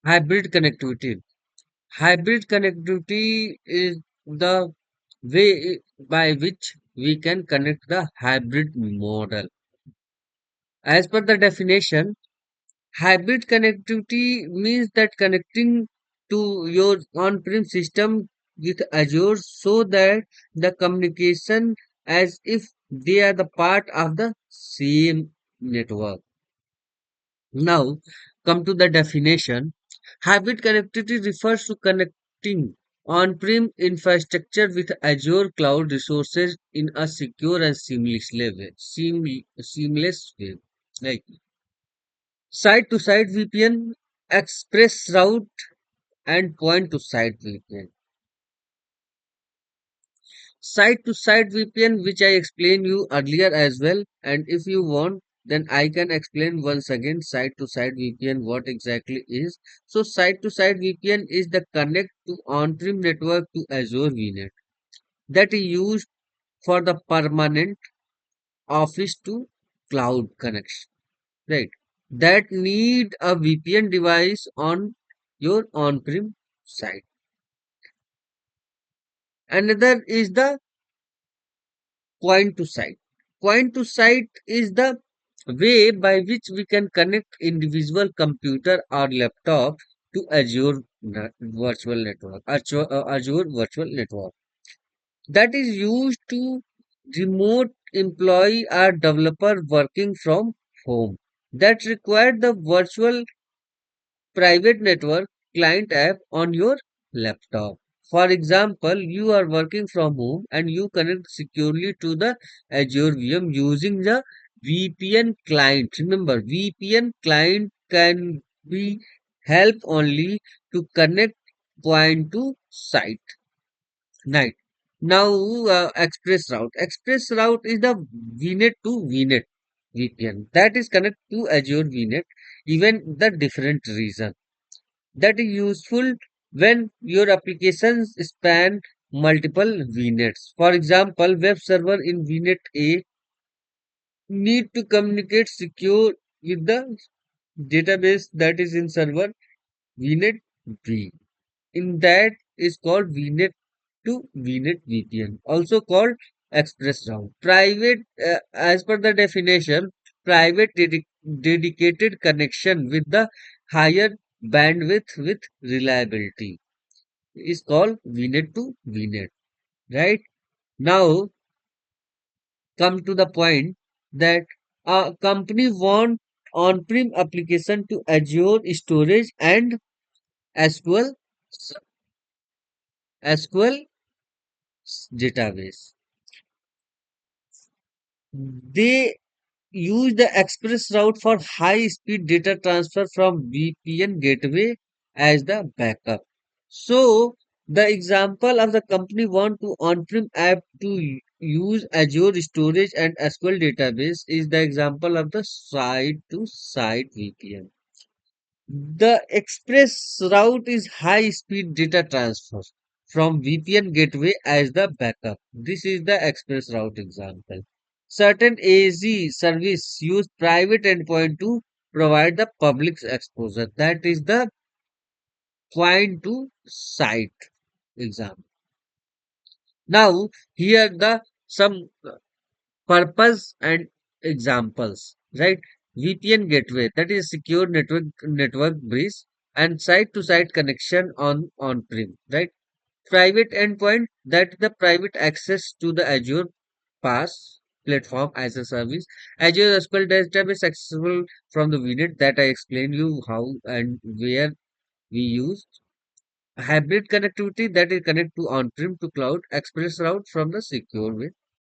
Hybrid connectivity. Hybrid connectivity is the way by which we can connect the hybrid model. As per the definition, hybrid connectivity means that connecting to your on-prem system with Azure so that the communication as if they are the part of the same network. Now, come to the definition. Hybrid connectivity refers to connecting on-prem infrastructure with Azure cloud resources in a secure and seamless way. Like side-to-side VPN, express route, and point-to-side VPN. Side-to-side VPN, which I explained you earlier as well, and if you want, then I can explain once again side-to-side VPN what exactly is. So side-to-side VPN is the connect to on-prem network to Azure VNet that is used for the permanent office to cloud connection, right? That need a VPN device on your on-prem site. Another is the point to site. Point to site is the way by which we can connect individual computer or laptop to Virtual Network, Azure Virtual Network that is used to remote employee or developer working from home that require the virtual private network client app on your laptop. For example, you are working from home and you connect securely to the Azure VM using the VPN client. Remember, VPN client can be help only to connect point to site. Right. Now, Express route. Express route is the VNet to VNet VPN that is connect to Azure VNet, even the different region that is useful when your applications span multiple VNets. For example, web server in VNet A need to communicate secure with the database that is in server VNet B. In that is called VNet to VNet VPN, also called express route. Private, as per the definition, private dedicated connection with the higher bandwidth with reliability is called VNet to VNet. Right now, come to the point that a company want on-prem application to Azure storage and SQL SQL database. They use the express route for high speed data transfer from VPN gateway as the backup. So the example of the company want to on-prem app to use Azure storage and SQL database is the example of the site to site VPN. The express route is high speed data transfer from VPN gateway as the backup. This is the express route example. Certain AZ service use private endpoint to provide the public exposure. That is the point to site example. Now here the some purpose and examples, right? VPN gateway that is secure network bridge and site to site connection on prem, right? Private endpoint that the private access to the Azure PaaS platform as a service. Azure SQL database accessible from the VNet that I explained you how and where we use. Hybrid connectivity that is connect to on-prem to cloud express route from the secure way.